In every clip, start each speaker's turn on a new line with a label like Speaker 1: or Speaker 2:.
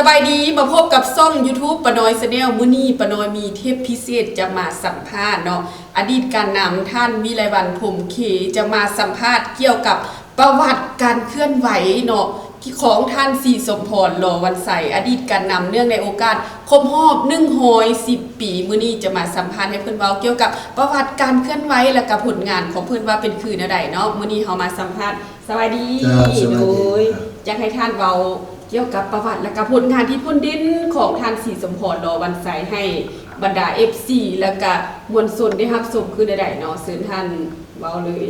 Speaker 1: บายดีมาพบกับช่อง YouTube ปะน้อย Channel มื้อนี้ปะน้อยมีเทปพิเศษจะมาสัมภาษณ์เนาะอดีตการนำท่านวิไลวรรณพรหมเขจะมาสัมภาษณ์เกี่ยวกับประวัติการเคลื่อนไหวเนาะที่ของท่านศรีสมพร หล่อวันใสอดีตการนำเนื่องในโอกาสครบรอบ110 ปีมื้อนี้จะมาสัมภาษณ์ให้เพิ่นเว้าเกี่ยวกับประวัติการเคลื่อนไหวและก็ผลงานของเพิ่นว่าเป็นคือแนวใดเนาะมื้อนี้เฮามาสัมภาษณ์สวัสดีโดยอยากให้ท่านเว้าเกี่ยวกับประวัติและก็ผลงานที่พ้นดินของท่านศรีสมพร หล่อวันใสให้บรรดา FC และก็มวลชนได้รับชมคือใดๆเนาะเชิญท่านเว้าเลย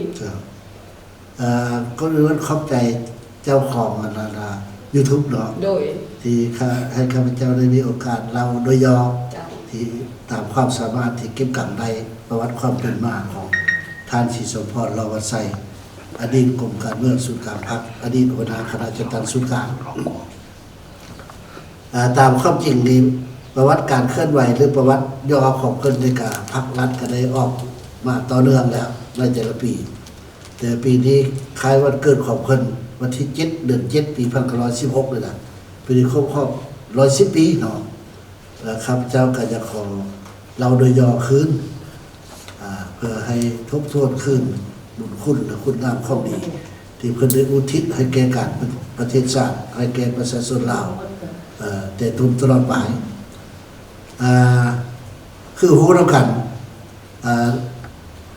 Speaker 2: ก็รู้ว่าขอบใจเจ้าของYouTube เนาะ
Speaker 1: โดย
Speaker 2: ที่ให้ข้าพเจ้าได้มีโอกาสเล่าโดยย่อที่ตามความสามารถที่เก็บกันได้ประวัติความเป็นมาของท่านศรีสมพร หล่อวันใสอดีตกรมการเมืองศูนย์กลางพรรคอดีตหัวหน้าคณะจัดตั้งศูนย์กลางตามความจริงนี้ประวัติการเคลื่อนไหวหรือประวัติย่อของเพิ่นในการพรรครัฐก็ได้ออกมาต่อเนื่องแล้วในแต่ละปีแต่ปีนี้คล้ายวันเกิดของเพิ่นวันที่7เดือน7ปี1916เลยนะปีนี้ครบ110 ปีเนาะครับเจ้าก็จะขอเราโดยย่อคืนเพื่อให้ทบทวนคืนบุญคุณและคุณงามความดีที่เพิ่นได้อุทิศให้แก่การประเทศชาติให้แก่ประชาชนลาวแต่ทุนตลอดไปคือฮู้นำกัน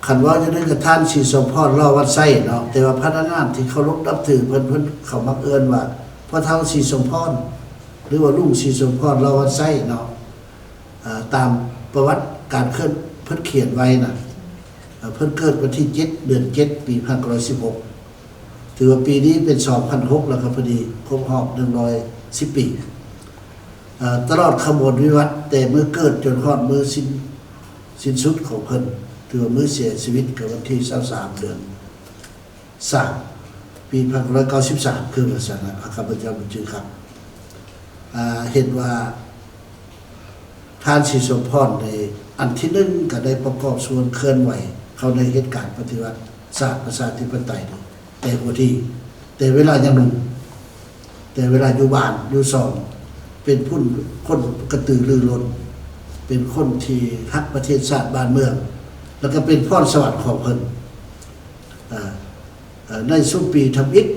Speaker 2: คันว่าจะได้กับท่านศรีสมพร หล่อวันใสเนาะแต่ว่าพนักงานที่เคารพนับถือเพิ่นเขามักเอิ้นว่าพ่อเฒ่าศรีสมพรหรือว่าลุงศรีสมพร หล่อวันใสเนาะตามประวัติการเคลื่อนเพิ่นเขียนไว้น่ะเพิ่นเกิดวันที่7เดือน7ปี1916ถือว่าปีนี้เป็น2006แล้วครับพอดีครบรอบ110 ปีตลอดขบวนวิวัฒน์แต่เมื่อเกิดจนฮอดมื้อสิ้นสุดของเพิ่นถือว่ามื้อเสียชีวิตก็วันที่23เดือน3ปี1993คือว่าซั่นน่ะข้าพเจ้าบ่ชื่อครับเห็นว่าท่านศรีสมพรในอันที่1ก็ได้ประกอบส่วนเคลื่อนไหวเข้าในเหตุการณ์ปฏิวัติศาสตร์ประชาธิปไตยแต่หัวที่แต่เวลายังหนุ่มแต่เวลาอยู่บ้านอยู่ซ่องเป็นคนกระตือรือร้นเป็นคนที่รักประเทศชาติบ้านเมืองแล้วก็เป็นพรสวรรค์ของเพิ่นในสุมปีทำอิฐ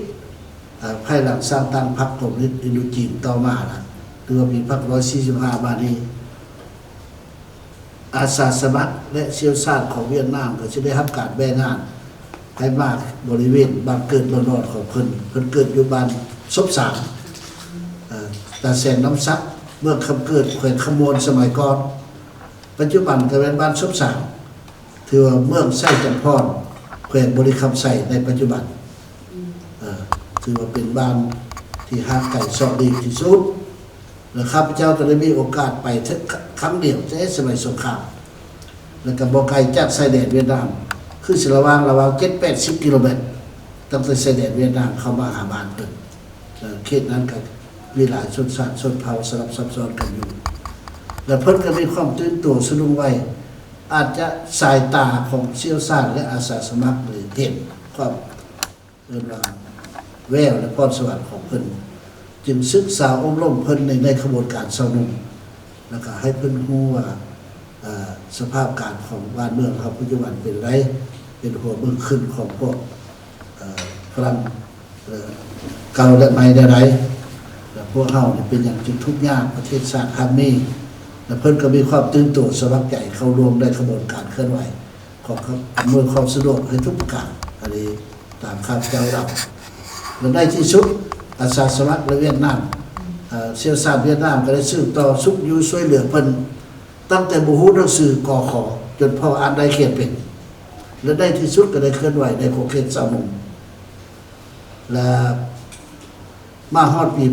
Speaker 2: ภายหลังสร้างตั้งพรรคคอมมิวนิสต์อินโดจีนต่อมานะหรือว่ามีพรรค145มานี้อาสาสมัครและเชี่ยวชาญของเวียดนามก็จะได้รับการแบ่งงานให้มากบริเวณบ้านเกิดบ้านนอนของเพิ่นเกิดอยู่บ้านซบสามตาแสนน้ำซักเมื่อคำเกิดแขวงขมวนสมัยก่อนปัจจุบันก็เป็นบ้านซบสามถือว่าเมืองไส้จันพรแขวงบริคำใส่ในปัจจุบันถือว่าเป็นบ้านที่ห่างไกลสอดีที่สุดแล้วข้าพเจ้าก็ได้มีโอกาสไปครั้งเดียวในสมัยสงครามแล้วก็บ่ไกลจากชายแดนเวียดนามคือสิระหว่าง7-80 กิโลเมตรตั้งแต่ชายแดนเวียดนามเข้ามาหาบ้านเพิ่นเขตนั้นก็มีหลายชนชาติชนเผ่าสลับซับซ้อนกันอยู่และเพิ่นก็มีความตื่นตัวสนุกไว้อาจจะสายตาของเชี่ยวชาญและอาสาสมัครหรือเห็นความเอิ้นว่าแววและพรสวรรค์ของเพิ่นจึงศึกษาอบรมเพิ่นในขบวนการสนุนแล้วก็ให้เพิ่นรู้ว่าสภาพการของบ้านเมืองครับปัจจุบันเป็นไรเป็นหัวเมืองขึ้นของพวกฝรั่งเก่าและใหม่ได้ไรพวกเฮาเนี่ยเป็นอย่างจุดทุกข์ยากประเทศชาติครั้งนี้และเพิ่นก็มีความตื่นตัวสมัครใจเข้าร่วมในขบวนการเคลื่อนไหวของอำนวยความสะดวกให้ทุกประการอันนี้ตามข้าพเจ้าเราและในที่สุดอาสาสมัครและเวียดนามเชี่ยวชาญเวียดนามก็ได้สืบต่อสุขอยู่ช่วยเหลือเพิ่นตั้งแต่บ่ฮู้หนังสือกขจนพออ่านได้เขียนเป็นและได้ที่สุดก็ได้เคลื่อนไหวในขอบเขตสามมุมและมาฮอดปี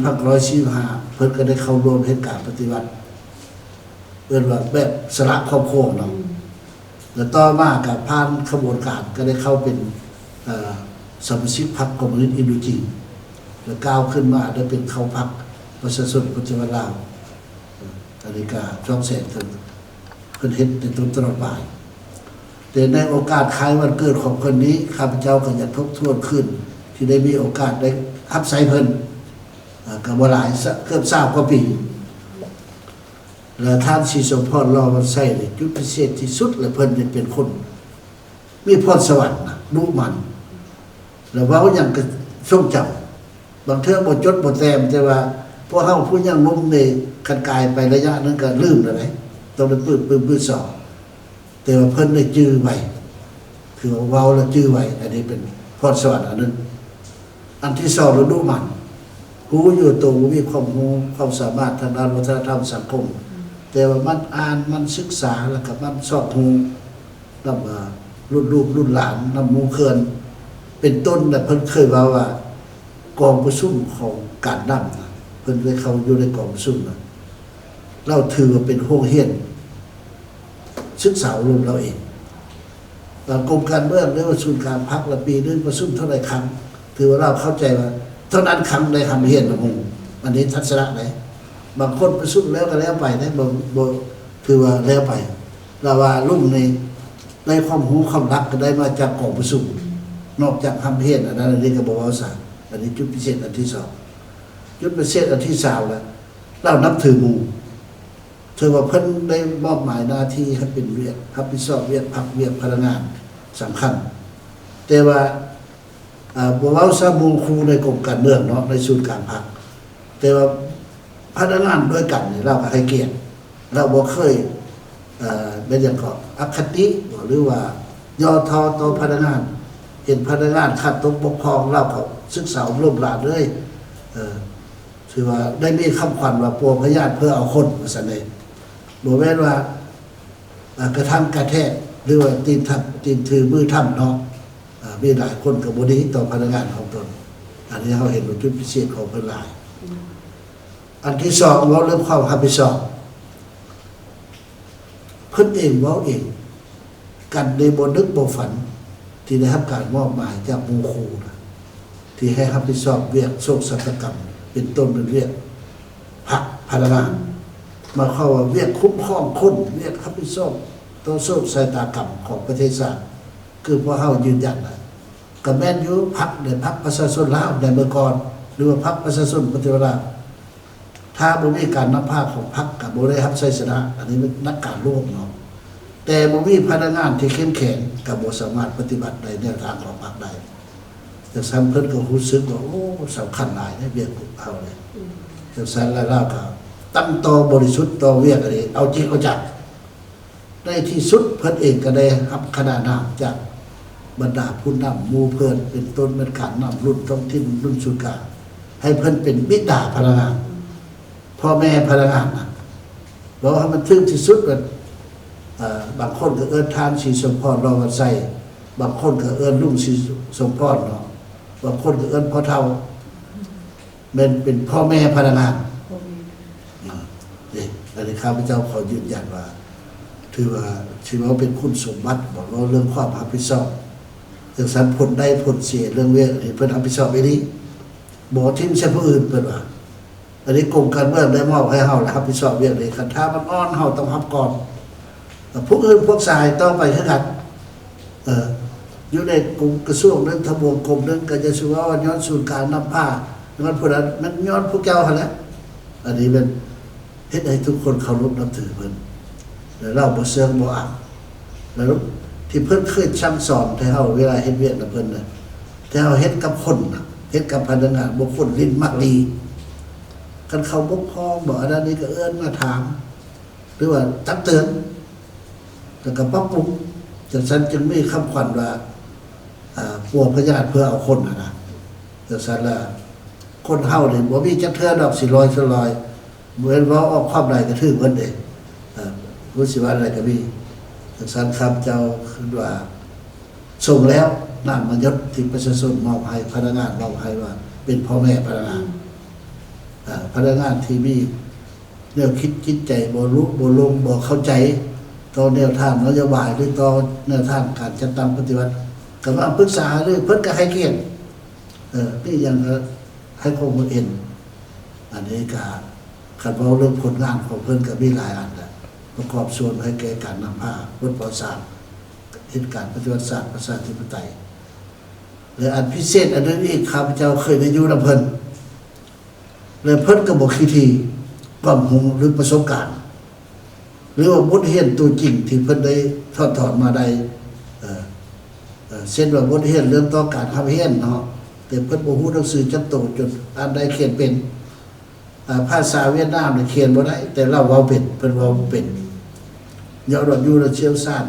Speaker 2: 1945เพิ่นก็ได้เข้าร่วมเหตุการณ์ปฏิวัติเอิ้นว่าแบบสละครอบครัวเนาะแล้วต่อมาก็ผ่านขบวนการก็ได้เข้าเป็นสมาชิกพรรคคอมมิวนิสต์อินโดจีนแล้วก้าวขึ้นมาได้เป็นเข้าพรรคประชาชนปัจจุบันลาวอเมริกาช่องแสงถึงเพิ่นเฮ็ดในต้นตลอดไปแต่ในโอกาสคล้ายวันเกิดของคนนี้ข้าพเจ้าก็อยากทบทวนขึ้นที่ได้มีโอกาสได้รับใช้เพิ่น กับบ่หลายเกือบ20กว่าปีแล้วท่านศรีสมพรรอมันใส่นี่จุดพิเศษที่สุดและเพิ่นเป็นคนมีพรสวรรค์นะรู้มันแล้วเว้าหยังก็ทรงจำบางเทื่อบ่จดบ่แต้มแต่ว่าพวกเฮาผู้ยังล้มในคันกายไประยะนึงก็ลืมแล้วไหนต้องไปปื้อสอบแต่ว่าเพิ่นได้จื้อไว้คือเว้าแล้วจื้อไว้อันนี้เป็นพรสวรรค์อันนึงอันที่สองเราดูมันรู้อยู่ตัวมีความรู้ความสามารถทางด้านวัฒนธรรมสังคมแต่ว่ามันอ่านมันศึกษาแล้วก็มันสอบรู้นำรุ่นลูกรุ่นหลานนำหมู่เคือนเป็นต้นน่ะเพิ่นเคยว่ากองประชุมของการนำนะเพิ่นได้เข้าอยู่ในกองประชุมนะเราถือว่าเป็นโรงเรียนศึกษารุ่นเราเองกรมการเมืองหรือว่าศูนย์การพักละปีนึงประชุมเท่าใดครั้งถือว่าเราเข้าใจว่าเท่านั้นครั้งได้ทำเรียนละมงอันนี้ทัศนะไหนบางคนประชุมแล้วก็แล้วไปได้บ่ถือว่าแล้วไปเราว่ารุ่นในความรู้ความรักก็ได้มาจากกองประชุมนอกจากทำเรียนอันนั้นอันนี้ก็บ่ว่าซะอันนี้จุดพิเศษอันที่2จุดพิเศษอันที่3แล้วเรานับถือหมู่ถือว่าเพิ่นได้มอบหมายหน้าที่ให้เป็นเวียกรับผิดชอบเวียกพักเวียกพนักงานสำคัญแต่ว่าบ่เว้าซะหมู่ครูในกรมการเมืองเนาะในศูนย์การพักแต่ว่าพนักงานด้วยกันนี่เราก็ให้เกียรติเราบ่เคยเป็นอย่างก็อคติหรือว่าย่อท้อต่อพนักงานเห็นพนักงานขัดตกบกพร่องเราก็ศึกษาอบรมหลานเลยถือว่าได้มีคำขวัญว่าปวงพยาธิเพื่อเอาคนว่าซั่นเด้บ่แม่นว่ากระทำกระแทกหรือว่าตีนถือมือทำเนาะมีหลายคนก็บ่ดีต่อพนักงานของตนอันนี้เราเห็นเป็นจุดพิเศษของเพิ่นหลายอันที่2เว้าเรื่องความรับผิดชอบเพิ่นเองเว้าเองกันในบ่นึกบ่ฝันที่ได้รับการมอบหมายจากหมู่ครูนะที่ให้รับผิดชอบเวียกโศกนาฏกรรมเป็นต้นเป็นเวียกพักพนักงานมาเข้าว่าเวียกคุ้มครองคนเวียกรับผิดชอบต่อโศกนาฏกรรมของประเทศชาติคือพวกเฮายืนยันนะก็แม่นอยู่พรรคเนี่ยพรรคประชาชนลาวในเมื่อก่อนหรือว่าพรรคประชาชนปฏิวัติถ้าบ่มีการนำพาของพรรคก็บ่ได้รับชัยชนะอันนี้เป็นนักการร่วมเนาะแต่บ่มีพนักงานที่เข้มแข็งก็บ่สามารถปฏิบัติในแนวทางของพรรคได้จังซั่นเพิ่นก็รู้สึกว่าโอ้สำคัญหลายในเวียกของเฮาเลยจังซั่นแล้วเราก็ตั้งต่อบริสุทธิ์ต่อเวียกอันนี้เอาจริงเอาจังในที่สุดเพิ่นเองก็ได้รับขนานนามจากบรรดาผู้นำหมู่เพิ่นเป็นต้นเป็นการนำรุ่นท้องถิ่นรุ่นสุกาให้เพิ่นเป็นบิดาพนักงานพ่อแม่พนักงานนะเพราะว่ามันถึงที่สุดว่าบางคนก็เอิ้นทานศรีสมพรรอกันใส่บางคนก็เอิ้นลุงศรีสมพรเนาะบางคนก็เอิ้นพ่อเฒ่าเป็นพ่อแม่พนักงานนี่อันนี้ข้าพเจ้าขอยืนยันว่าถือว่าชีวิตเป็นคุณสมบัติบอกว่าเรื่องความรับผิดชอบจังซั่นผลได้ผลเสียเรื่องเวียกเพิ่นรับผิดชอบไว้นี้บ่ทิ้งใส่ผู้อื่นเพิ่นว่าอันนี้กรมการเมืองได้มอบให้เฮารับผิดชอบเวียกนี้คันถ้ามันอ่อนเฮาต้องรับก่อนผู้อื่นพวกสายต้องไปคือกันอยู่ในกรมกระทรวงนั้นทบวงกรมนั้นก็จะชื่อว่าย้อนศูนย์การนำผ้าย้อนผู้นั้นนั้นย้อนพวกเจ้าหั่นแหละอันนี้เป็นเฮ็ดให้ทุกคนเคารพนับถือเพิ่นแล้วเราบ่เสื่อมบ่อับแล้วที่เพิ่นเคยสั่งสอนให้เฮาเวลาเฮ็ดเวียกน่ะเพิ่นน่ะแต่เฮาเฮ็ดกับคนน่ะเฮ็ดกับพนักงานบ่คนลิ้นมักดีคันเขาบกพร่องบ่อันนั้นนี่ก็เอิ้นมาถามหรือว่าตักเตือนแล้วก็ปรับปรุงจังซั่นจึงมีคำขวัญว่าปวงพยาธิเพื่อเอาคนนะจังซั่นล่ะคนเฮานี่บ่มีจักเทื่อดอกสิลอยเหมือนว่าออกความใดก็ถึงเพิ่นเด้รู้สิว่าอะไรก็มีจังซั่นครับเจ้าคือว่าส่งแล้วนามยศที่ประชาชนมอบให้พนักงานมอบให้ว่าเป็นพ่อแม่พนักงานพนักงานที่มีแนวคิดจิตใจบ่รู้บ่ลงบ่เข้าใจต่อแนวทางนโยบายหรือต่อแนวทางการจัดตั้งปฏิวัติก็มาปรึกษาหรือเพิ่นก็ให้เกียรตินี่ยังให้ความเห็นอันนี้ก็คันเว้าเรื่องผลงานของเพิ่นก็มีหลายอันน่ะประกอบส่วนให้แก่การนำพาพุทธประวัติศาสตร์เหตุการณ์ปฏิวัติศาสตร์ประชาธิปไตยและอันพิเศษอันนึงอีกข้าพเจ้าเคยได้อยู่นำเพิ่น เลยเพิ่นก็บอกคิดทีความรู้หรือประสบการณ์หรือว่าบทเรียนตัวจริงที่เพิ่นได้ถอดมาได้เช่นว่าบทเรียนเรื่องต่อการทำเรียนเนาะแต่เพิ่นบ่ฮู้หนังสือจักโตจนอ่านได้เขียนเป็นภาษาเวียดนามเนี่ยเขียนบ่ได้แต่เราเว้าเป็นเพิ่นเว้าเป็นยอดอยู่แล้วเชี่ยวชาญ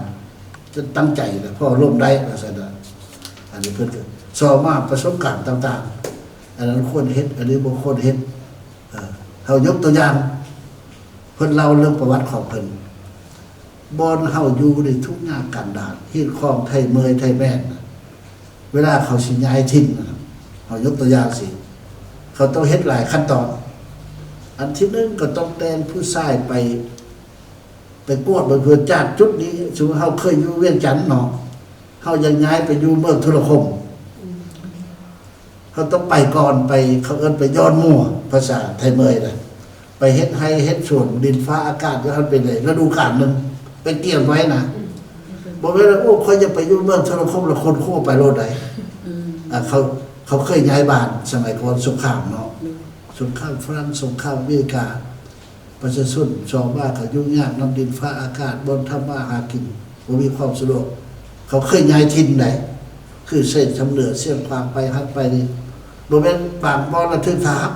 Speaker 2: จนตั้งใจนะพอร่มได้ว่าซั่นน่ะอันนี้เพิ่นก็สอบมาประสบการณ์ต่างๆอันนั้นควรเฮ็ดอันนี้บ่ควรเฮ็ดเฮายกตัวอย่างเพิ่นเล่าเรื่องประวัติของเพิ่นบอนเฮาอยู่ในทุกงานกันดารเฮ็ดของไทยเมยไทยแม่นเวลาเขาสิย้ายถิ่นนะครับเฮายกตัวอย่างสิเขาต้องเฮ็ดหลายขั้นตอนอันที่หนึ่งก็ต้องแต่งผู้ชายไปกวดเพื่อจากจุดนี้สมมุติเฮาเคยอยู่เวียงจันทน์เนาะเฮายังย้ายไปอยู่เมืองธุรคมเขาต้องไปก่อนไปเขาเอิ้นไปย้อนมั่วภาษาไทยเมยน่ะไปเฮ็ดให้เฮ็ดสวนดินฟ้าอากาศแล้วไปเลยฤดูกาลนึงไปเตรียมไว้นะบ่แม่นว่าโอ้ค่อยจะไปอยู่เมืองธุรคมแล้วคนโคไปโลดใดเขาเคยย้ายบ้านสมัยก่อนสงครามเนาะสงครามฝรั่งสงครามอเมริกาประชาชนชาวบ้านเขายุ่งยากน้ำดินฟ้าอากาศบนทำมาหากินบ่มีความสะดวกเขาเคยย้ายถิ่นไหนคือเส้นชำเหนือเสียงความไปฮัดไปนี่บ่แม่นปากบ่ระทึกถาม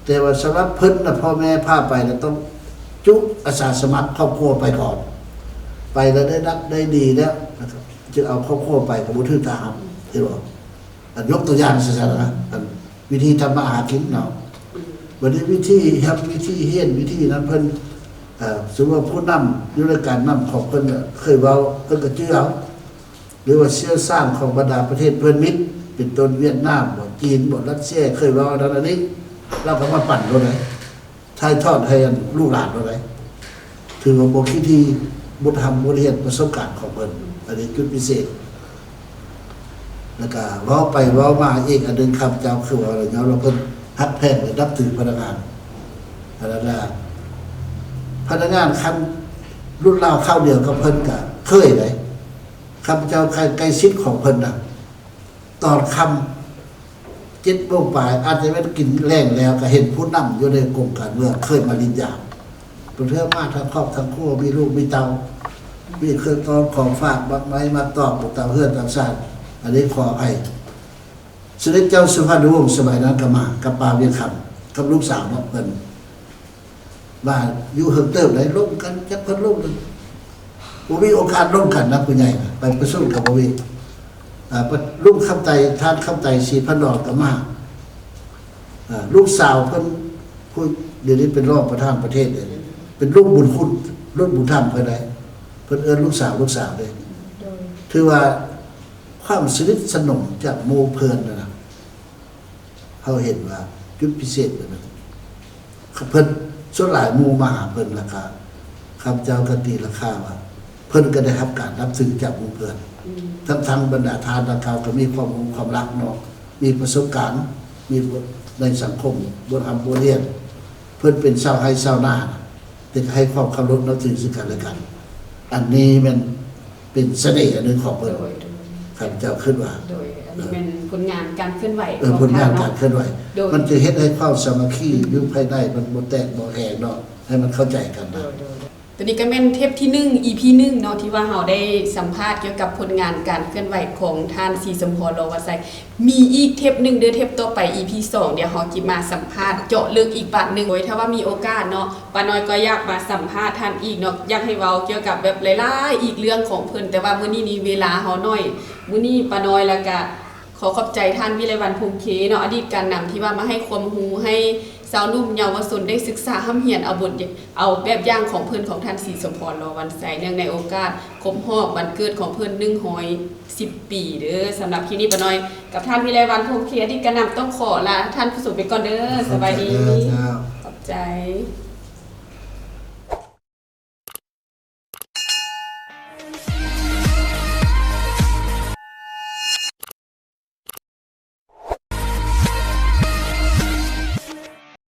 Speaker 2: แต่ว่าสำหรับเพิ่นน่ะพ่อแม่พาไปน่ะต้องจุอาสาสมัครครอบครัวไปก่อนไปแล้วได้รับได้ดีแล้วนะครับจึงเอาครอบครัวไปก็บ่ทึกถามเห็นบ่อันยกตัวอย่างซื่อๆนะอันวิธีทำมาหากินเนาะวันนี้วิธีครับวิธีเฮียนวิธีนั้นเพิ่นสมมุติว่าผู้นำอยู่ในการนำของเพิ่นเคยเว้าเพิ่นก็เชื่อเอาหรือว่าเชื้อสร้างของบรรดาประเทศเพื่อนมิตรเป็นต้นเวียดนามบ่จีนบ่รัสเซียเคยเว้าดังนั้นนี้เราก็มาปั่นโดนได้ถ่ายทอดให้ลูกหลานโดนได้ถือว่าบ่คิดที่บ่ทำบ่เรียนประสบการณ์ของเพิ่นอันนี้จุดพิเศษแล้วก็เว้าไปเว้ามาอีกอันนึงคำเจ้าคือว่าอะไรเนาะเราเพิ่นฮักแพงและนับถือพนักงานอันนั้นล่ะพนักงานคันรุ่นราวข้าวเดียวกับเพิ่นก็เคยได้ข้าพเจ้าใกล้ชิดของเพิ่นน่ะตอนค่ำ7 โมงปลายอาจจะไม่ได้กินแรงแล้วก็เห็นผู้นำอยู่ในกรมการเมืองเคยมาลินยามเพิ่นเทื่อมาทั้งครอบทั้งครัวมีลูกมีเต้ามีเครื่องตอนของฝากบักไม้มาตอบตามเฮือนตามศาสตร์อันนี้ขออภัยเสด็จเจ้าสุพรรณวงศ์สมัยนั้นก็มากับปาเวียงคำกับลูกสาวเนาะเพิ่นว่าอยู่เฮิงเติบได้ร่วมกันจักเพิ่นร่วมกันบ่มีโอกาสร่วมกันนะผู้ใหญ่ไปประชุมกับบ่มีลูกคำไตท่านคำไตศรีพระนองก็มาลูกสาวเพิ่นผู้เดี๋ยวนี้เป็นรองประธานประเทศเลยเป็นลูกบุญคุณลูกบุญธรรมเพิ่นได้เพิ่นเอิ้นลูกสาวเลยถือว่าความสนิทสนมจากหมู่เพิ่นนะเขาเห็นว่าจุดพิเศษแบบนั้นเพิ่นส่วนหลายหมู่มาหาเพิ่นราคาข้าพเจ้าก็ตีราคาว่าเพิ่นก็ได้รับการรับซื้อจากหมู่เพิ่นทั้งบรรดาทานเขาก็มีความรักเนาะมีประสบการณ์มีในสังคมบนอำบเรียนเพิ่นเป็นชาวไร่ชาวนาแต่ให้ความเคารพนับถือซึ่งกันและกันอันนี้มันเป็นเสน่ห์อันหนึงของเพิ่นข้าพเจ้าขึ้นว่า
Speaker 1: โดยอันนี้เป็นผลงานการเคลื่อนไหว
Speaker 2: ผลงานการเคลื่อนไหวมันจะเฮ็ดให้ความสามัคคีอยู่ภายในมันบ่แตกบ่แหกเนาะให้มันเข้าใจกันนะ
Speaker 1: ตอนนี้ก็เป็นเทปที่1 EP 1เนาะที่ว่าเราได้สัมภาษณ์เกี่ยวกับผลงานการเคลื่อนไหวของท่านศรีสมพร รอวัดไซมีอีกเทป1เด้อเทปต่อไป EP 2เดี๋ยวเราจิมาสัมภาษณ์เจาะลึกอีกบาทนึงโดยถ้าว่ามีโอกาสเนาะป้าน้อยก็อยากมาสัมภาษณ์ท่านอีกเนาะอยากให้เว้าเกี่ยวกับแบบหลายๆอีกเรื่องของเพิ่นแต่ว่ามื้อนี้นี่เวลาเฮาน้อยมื้อนี้ป้าน้อยแล้วก็ขอขอบใจท่านวิไลวรรณพงษ์เคเนาะอดีตการนำที่ว่ามาให้ความรู้ให้สาวนุ่มเยาวชนได้ศึกษาห้ำเหียนเอาแบบอย่างของเพิ่นของท่านศรีสมพร รอวันไซเนื่องในโอกาสครบรอบวันเกิดของเพิ่น110 ปีเด้อสำหรับคลิปนี้ป้าน้อยกับท่านวิไลวรรณพงษ์เคอดีตการนำต้องขอลาท่านผู้ชมไปก่อนเด้อสบายดีขอบใจ